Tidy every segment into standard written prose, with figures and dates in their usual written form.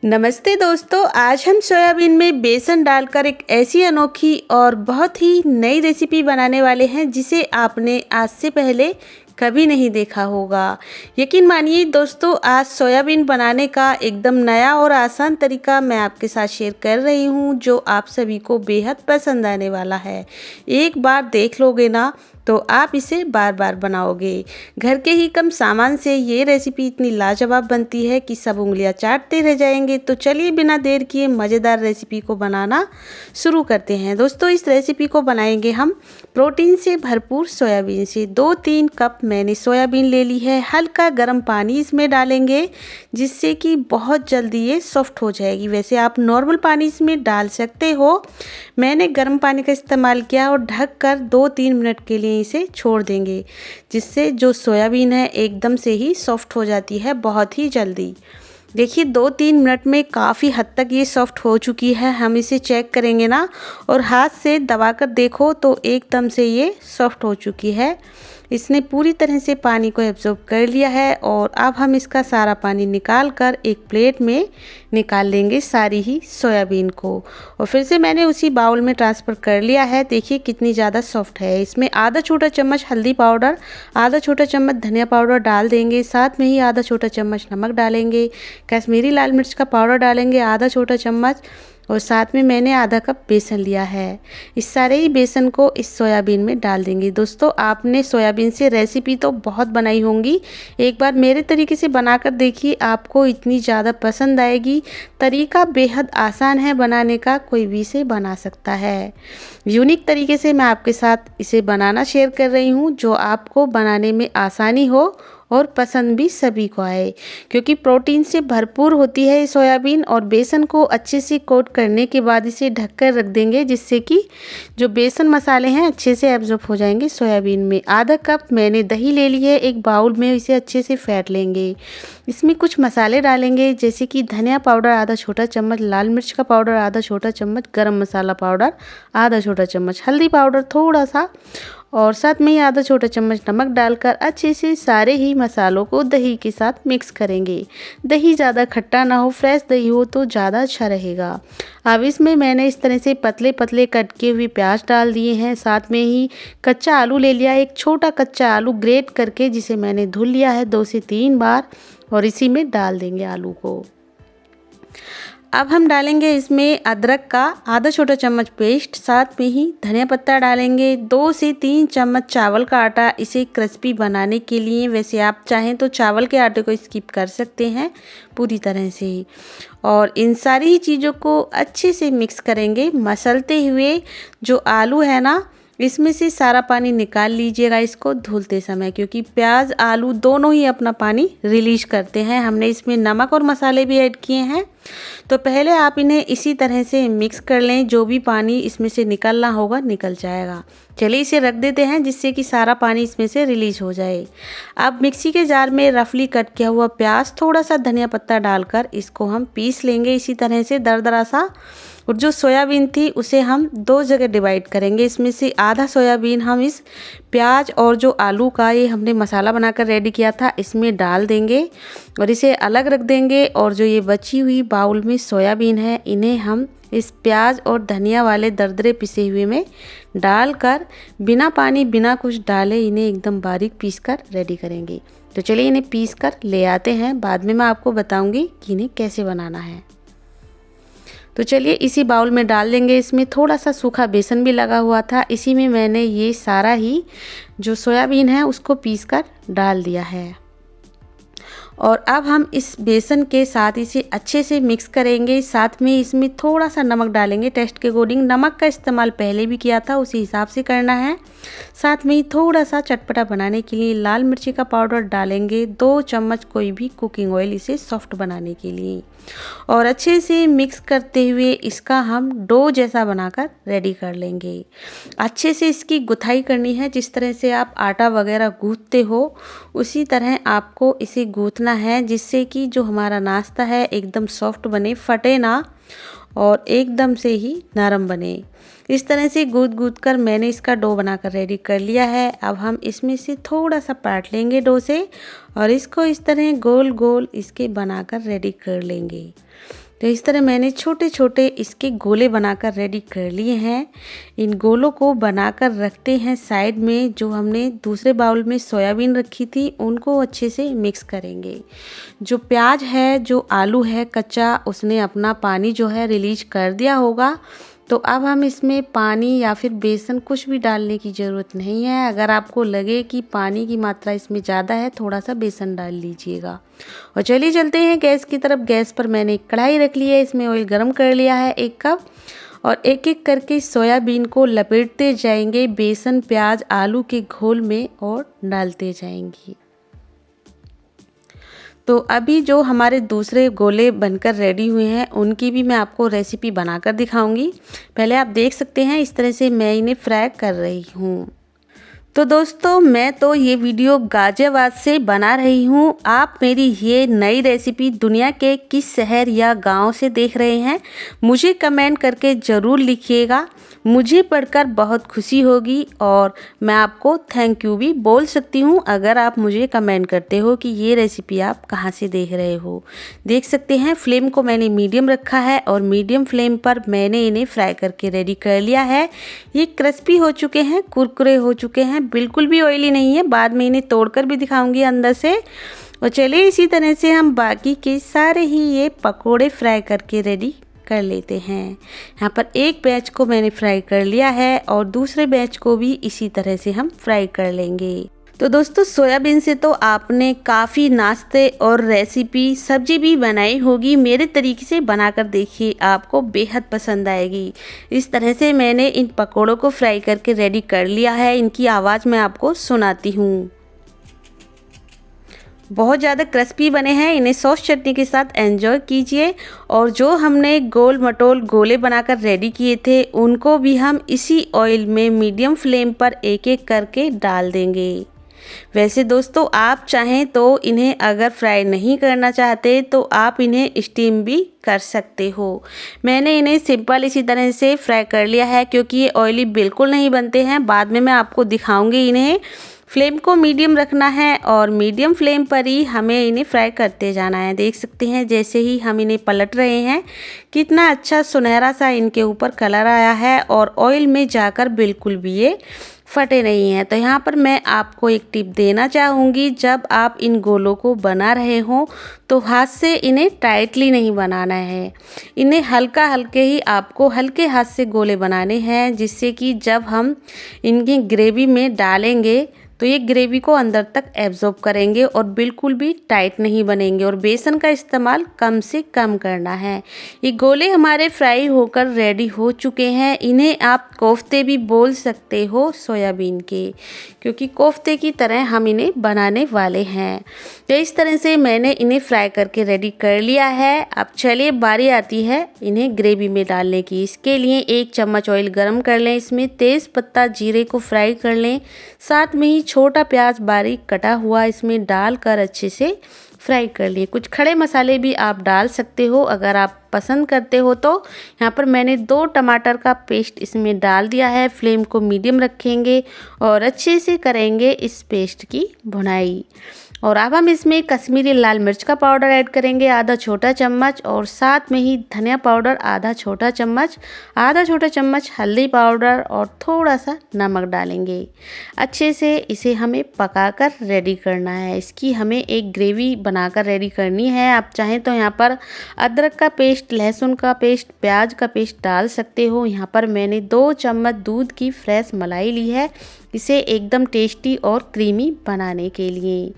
नमस्ते दोस्तों, आज हम सोयाबीन में बेसन डालकर एक ऐसी अनोखी और बहुत ही नई रेसिपी बनाने वाले हैं जिसे आपने आज से पहले कभी नहीं देखा होगा। यकीन मानिए दोस्तों, आज सोयाबीन बनाने का एकदम नया और आसान तरीका मैं आपके साथ शेयर कर रही हूं जो आप सभी को बेहद पसंद आने वाला है। एक बार देख लोगे ना तो आप इसे बार बार बनाओगे। घर के ही कम सामान से ये रेसिपी इतनी लाजवाब बनती है कि सब उंगलियां चाटते रह जाएंगे। तो चलिए बिना देर किए मज़ेदार रेसिपी को बनाना शुरू करते हैं। दोस्तों, इस रेसिपी को बनाएंगे हम प्रोटीन से भरपूर सोयाबीन से। 2-3 कप मैंने सोयाबीन ले ली है। हल्का गर्म पानी इसमें डालेंगे जिससे कि बहुत जल्दी ये सॉफ्ट हो जाएगी। वैसे आप नॉर्मल पानी इसमें डाल सकते हो, मैंने गर्म पानी का इस्तेमाल किया और ढक कर 2-3 मिनट के लिए इसे छोड़ देंगे, जिससे जो सोयाबीन है एकदम से ही सॉफ्ट हो जाती है बहुत ही जल्दी। देखिए 2-3 मिनट में काफ़ी हद तक ये सॉफ्ट हो चुकी है। हम इसे चेक करेंगे ना और हाथ से दबाकर देखो तो एकदम से ये सॉफ्ट हो चुकी है। इसने पूरी तरह से पानी को एब्जॉर्ब कर लिया है और अब हम इसका सारा पानी निकाल कर एक प्लेट में निकाल लेंगे सारी ही सोयाबीन को। और फिर से मैंने उसी बाउल में ट्रांसफ़र कर लिया है। देखिए कितनी ज़्यादा सॉफ्ट है। इसमें आधा छोटा चम्मच हल्दी पाउडर, आधा छोटा चम्मच धनिया पाउडर डाल देंगे। साथ में ही आधा छोटा चम्मच नमक डालेंगे। कश्मीरी लाल मिर्च का पाउडर डालेंगे आधा छोटा चम्मच, और साथ में मैंने आधा कप बेसन लिया है। इस सारे ही बेसन को इस सोयाबीन में डाल देंगे। दोस्तों, आपने सोयाबीन से रेसिपी तो बहुत बनाई होंगी, एक बार मेरे तरीके से बनाकर देखिए, आपको इतनी ज़्यादा पसंद आएगी। तरीका बेहद आसान है बनाने का, कोई भी इसे बना सकता है। यूनिक तरीके से मैं आपके साथ इसे बनाना शेयर कर रही हूँ जो आपको बनाने में आसानी हो और पसंद भी सभी को आए, क्योंकि प्रोटीन से भरपूर होती है सोयाबीन। और बेसन को अच्छे से कोट करने के बाद इसे ढककर रख देंगे जिससे कि जो बेसन मसाले हैं अच्छे से एब्जॉर्ब हो जाएंगे सोयाबीन में। आधा कप मैंने दही ले ली है, एक बाउल में इसे अच्छे से फेंट लेंगे। इसमें कुछ मसाले डालेंगे जैसे कि धनिया पाउडर आधा छोटा चम्मच, लाल मिर्च का पाउडर आधा छोटा चम्मच, गरम मसाला पाउडर आधा छोटा चम्मच, हल्दी पाउडर थोड़ा सा, और साथ में ही आधा छोटा चम्मच नमक डालकर अच्छे से सारे ही मसालों को दही के साथ मिक्स करेंगे। दही ज़्यादा खट्टा ना हो, फ्रेश दही हो तो ज़्यादा अच्छा रहेगा। अब इसमें मैंने इस तरह से पतले पतले कट किए हुए प्याज डाल दिए हैं। साथ में ही कच्चा आलू ले लिया, एक छोटा कच्चा आलू ग्रेट करके जिसे मैंने धुल लिया है 2 से 3 बार, और इसी में डाल देंगे आलू को। अब हम डालेंगे इसमें अदरक का आधा छोटा चम्मच पेस्ट, साथ में ही धनिया पत्ता डालेंगे। 2 से 3 चम्मच चावल का आटा इसे क्रिस्पी बनाने के लिए। वैसे आप चाहें तो चावल के आटे को स्किप कर सकते हैं पूरी तरह से ही। और इन सारी ही चीज़ों को अच्छे से मिक्स करेंगे मसलते हुए। जो आलू है ना, इसमें से सारा पानी निकाल लीजिएगा इसको धुलते समय, क्योंकि प्याज आलू दोनों ही अपना पानी रिलीज करते हैं। हमने इसमें नमक और मसाले भी ऐड किए हैं, तो पहले आप इन्हें इसी तरह से मिक्स कर लें। जो भी पानी इसमें से निकलना होगा निकल जाएगा। चलिए इसे रख देते हैं जिससे कि सारा पानी इसमें से रिलीज हो जाए। अब मिक्सी के जार में रफली कट किया हुआ प्याज, थोड़ा सा धनिया पत्ता डालकर इसको हम पीस लेंगे इसी तरह से दरदरा सा। और जो सोयाबीन थी उसे हम 2 जगह डिवाइड करेंगे। इसमें से आधा सोयाबीन हम इस प्याज और जो आलू का ये हमने मसाला बनाकर रेडी किया था इसमें डाल देंगे और इसे अलग रख देंगे। और जो ये बची हुई बाउल में सोयाबीन है, इन्हें हम इस प्याज और धनिया वाले दरदरे पिसे हुए में डालकर बिना पानी बिना कुछ डाले इन्हें एकदम बारीक पीस कर रेडी करेंगे। तो चलिए इन्हें पीस कर ले आते हैं, बाद में मैं आपको बताऊंगी कि इन्हें कैसे बनाना है। तो चलिए इसी बाउल में डाल देंगे। इसमें थोड़ा सा सूखा बेसन भी लगा हुआ था, इसी में मैंने ये सारा ही जो सोयाबीन है उसको पीस कर डाल दिया है। और अब हम इस बेसन के साथ इसे अच्छे से मिक्स करेंगे। साथ में इसमें थोड़ा सा नमक डालेंगे टेस्ट के अकॉर्डिंग। नमक का इस्तेमाल पहले भी किया था, उसी हिसाब से करना है। साथ में ही थोड़ा सा चटपटा बनाने के लिए लाल मिर्ची का पाउडर डालेंगे। 2 चम्मच कोई भी कुकिंग ऑयल इसे सॉफ्ट बनाने के लिए। और अच्छे से मिक्स करते हुए इसका हम डो जैसा बनाकर रेडी कर लेंगे। अच्छे से इसकी गुथाई करनी है, जिस तरह से आप आटा वगैरह गूँथते हो उसी तरह आपको इसे गूँथना है, जिससे कि जो हमारा नाश्ता है एकदम सॉफ्ट बने, फटे ना और एकदम से ही नरम बने। इस तरह से गूँथ कर मैंने इसका डो बनाकर रेडी कर लिया है। अब हम इसमें से थोड़ा सा पाट लेंगे डो से और इसको इस तरह गोल गोल इसके बनाकर रेडी कर लेंगे। तो इस तरह मैंने छोटे छोटे इसके गोले बनाकर रेडी कर लिए हैं। इन गोलों को बनाकर रखते हैं साइड में। जो हमने दूसरे बाउल में सोयाबीन रखी थी उनको अच्छे से मिक्स करेंगे। जो प्याज है, जो आलू है कच्चा, उसने अपना पानी जो है रिलीज कर दिया होगा। तो अब हम इसमें पानी या फिर बेसन कुछ भी डालने की ज़रूरत नहीं है। अगर आपको लगे कि पानी की मात्रा इसमें ज़्यादा है, थोड़ा सा बेसन डाल लीजिएगा। और चलिए चलते हैं गैस की तरफ। गैस पर मैंने एक कढ़ाई रख ली है, इसमें ऑयल गरम कर लिया है 1 कप। और एक एक करके सोयाबीन को लपेटते जाएंगे बेसन, प्याज, आलू के घोल में और डालते जाएंगे। तो अभी जो हमारे दूसरे गोले बनकर रेडी हुए हैं उनकी भी मैं आपको रेसिपी बनाकर दिखाऊंगी। पहले आप देख सकते हैं इस तरह से मैं इन्हें फ्राई कर रही हूँ। तो दोस्तों, मैं तो ये वीडियो गाज़ियाबाद से बना रही हूँ। आप मेरी ये नई रेसिपी दुनिया के किस शहर या गांव से देख रहे हैं, मुझे कमेंट करके ज़रूर लिखिएगा। मुझे पढ़कर बहुत खुशी होगी और मैं आपको थैंक यू भी बोल सकती हूँ अगर आप मुझे कमेंट करते हो कि ये रेसिपी आप कहाँ से देख रहे हो। देख सकते हैं फ्लेम को मैंने मीडियम रखा है और मीडियम फ्लेम पर मैंने इन्हें फ्राई करके रेडी कर लिया है। ये क्रिस्पी हो चुके हैं, कुरकुरे हो चुके हैं, बिल्कुल भी ऑयली नहीं है। बाद में इन्हें तोड़कर भी दिखाऊंगी अंदर से। और चलिए इसी तरह से हम बाकी के सारे ही ये पकोड़े फ्राई करके रेडी कर लेते हैं। यहाँ पर एक बैच को मैंने फ्राई कर लिया है और दूसरे बैच को भी इसी तरह से हम फ्राई कर लेंगे। तो दोस्तों, सोयाबीन से तो आपने काफ़ी नाश्ते और रेसिपी सब्जी भी बनाई होगी। मेरे तरीके से बनाकर देखिए, आपको बेहद पसंद आएगी। इस तरह से मैंने इन पकोड़ों को फ्राई करके रेडी कर लिया है। इनकी आवाज़ मैं आपको सुनाती हूँ। बहुत ज़्यादा क्रिस्पी बने हैं। इन्हें सॉस चटनी के साथ एंजॉय कीजिए। और जो हमने गोल मटोल गोले बनाकर रेडी किए थे उनको भी हम इसी ऑयल में मीडियम फ्लेम पर एक एक करके डाल देंगे। वैसे दोस्तों, आप चाहें तो इन्हें अगर फ्राई नहीं करना चाहते तो आप इन्हें स्टीम भी कर सकते हो। मैंने इन्हें सिंपल इसी तरह से फ्राई कर लिया है क्योंकि ये ऑयली बिल्कुल नहीं बनते हैं। बाद में मैं आपको दिखाऊंगी। इन्हें फ्लेम को मीडियम रखना है और मीडियम फ्लेम पर ही हमें इन्हें फ्राई करते जाना है। देख सकते हैं जैसे ही हम इन्हें पलट रहे हैं कितना अच्छा सुनहरा सा इनके ऊपर कलर आया है और ऑयल में जाकर बिल्कुल भी ये फटे नहीं हैं। तो यहाँ पर मैं आपको एक टिप देना चाहूँगी, जब आप इन गोलों को बना रहे हो तो हाथ से इन्हें टाइटली नहीं बनाना है। इन्हें हल्का हल्के ही आपको हल्के हाथ से गोले बनाने हैं, जिससे कि जब हम इनकी ग्रेवी में डालेंगे तो ये ग्रेवी को अंदर तक एब्जॉर्ब करेंगे और बिल्कुल भी टाइट नहीं बनेंगे। और बेसन का इस्तेमाल कम से कम करना है। ये गोले हमारे फ्राई होकर रेडी हो चुके हैं। इन्हें आप कोफ्ते भी बोल सकते हो सोयाबीन के, क्योंकि कोफ्ते की तरह हम इन्हें बनाने वाले हैं। तो इस तरह से मैंने इन्हें फ्राई करके रेडी कर लिया है। अब चलिए बारी आती है इन्हें ग्रेवी में डालने की। इसके लिए 1 चम्मच ऑयल गरम कर लें। इसमें तेज़ पत्ता जीरे को फ्राई कर लें। साथ में ही छोटा प्याज बारीक कटा हुआ इसमें डालकर अच्छे से फ्राई कर लिए। कुछ खड़े मसाले भी आप डाल सकते हो अगर आप पसंद करते हो तो। यहाँ पर मैंने 2 टमाटर का पेस्ट इसमें डाल दिया है। फ्लेम को मीडियम रखेंगे और अच्छे से करेंगे इस पेस्ट की भुनाई। और अब हम इसमें कश्मीरी लाल मिर्च का पाउडर ऐड करेंगे आधा छोटा चम्मच, और साथ में ही धनिया पाउडर आधा छोटा चम्मच, आधा छोटा चम्मच हल्दी पाउडर और थोड़ा सा नमक डालेंगे। अच्छे से इसे हमें पकाकर रेडी करना है। इसकी हमें एक ग्रेवी बनाकर रेडी करनी है। आप चाहें तो यहाँ पर अदरक का पेस्ट, लहसुन का पेस्ट, प्याज का पेस्ट डाल सकते हो। यहाँ पर मैंने 2 चम्मच दूध की फ्रेश मलाई ली है, इसे एकदम टेस्टी और क्रीमी बनाने के लिए।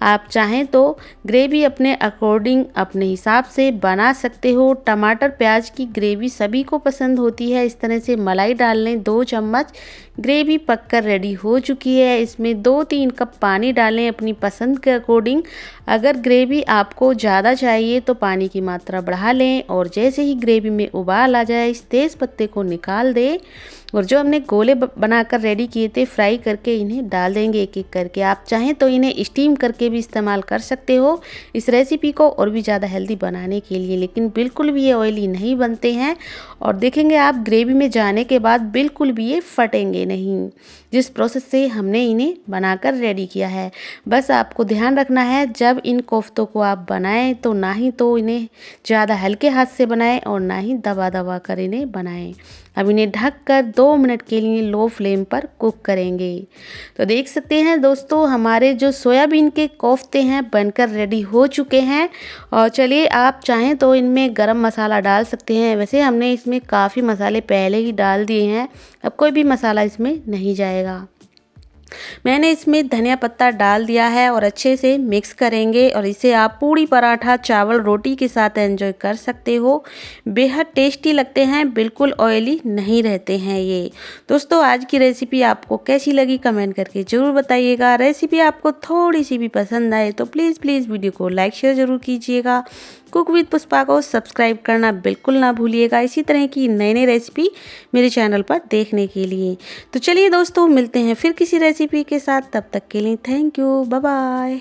आप चाहें तो ग्रेवी अपने अकॉर्डिंग अपने हिसाब से बना सकते हो। टमाटर प्याज की ग्रेवी सभी को पसंद होती है। इस तरह से मलाई डाल लें 2 चम्मच। ग्रेवी पककर रेडी हो चुकी है। इसमें 2-3 कप पानी डालें अपनी पसंद के अकॉर्डिंग। अगर ग्रेवी आपको ज़्यादा चाहिए तो पानी की मात्रा बढ़ा लें। और जैसे ही ग्रेवी में उबाल आ जाए इस तेज़ पत्ते को निकाल दें और जो हमने गोले बनाकर रेडी किए थे फ्राई करके इन्हें डाल देंगे एक एक करके। आप चाहें तो इन्हें स्टीम करके भी इस्तेमाल कर सकते हो इस रेसिपी को और भी ज़्यादा हेल्दी बनाने के लिए, लेकिन बिल्कुल भी ये ऑयली नहीं बनते हैं। और देखेंगे आप ग्रेवी में जाने के बाद बिल्कुल भी ये फटेंगे नहीं, जिस प्रोसेस से हमने इन्हें बनाकर रेडी किया है। बस आपको ध्यान रखना है जब इन कोफ्तों को आप बनाएं तो ना ही तो इन्हें ज़्यादा हल्के हाथ से बनाएं और ना ही दबा दबा कर इन्हें बनाएं। अब इन्हें ढककर 2 मिनट के लिए लो फ्लेम पर कुक करेंगे। तो देख सकते हैं दोस्तों हमारे जो सोयाबीन के कोफ्ते हैं बनकर रेडी हो चुके हैं। और चलिए आप चाहें तो इनमें गरम मसाला डाल सकते हैं, वैसे हमने इसमें काफ़ी मसाले पहले ही डाल दिए हैं, अब कोई भी मसाला इसमें नहीं जाएगा। मैंने इसमें धनिया पत्ता डाल दिया है और अच्छे से मिक्स करेंगे और इसे आप पूड़ी पराठा चावल रोटी के साथ एंजॉय कर सकते हो। बेहद टेस्टी लगते हैं, बिल्कुल ऑयली नहीं रहते हैं ये। दोस्तों आज की रेसिपी आपको कैसी लगी कमेंट करके ज़रूर बताइएगा। रेसिपी आपको थोड़ी सी भी पसंद आए तो प्लीज़ वीडियो को लाइक शेयर ज़रूर कीजिएगा। कुक विद पुष्पा को सब्सक्राइब करना बिल्कुल ना भूलिएगा इसी तरह की नई रेसिपी मेरे चैनल पर देखने के लिए। तो चलिए दोस्तों मिलते हैं फिर किसी रेसिपी के साथ, तब तक के लिए थैंक यू, बाय बाय।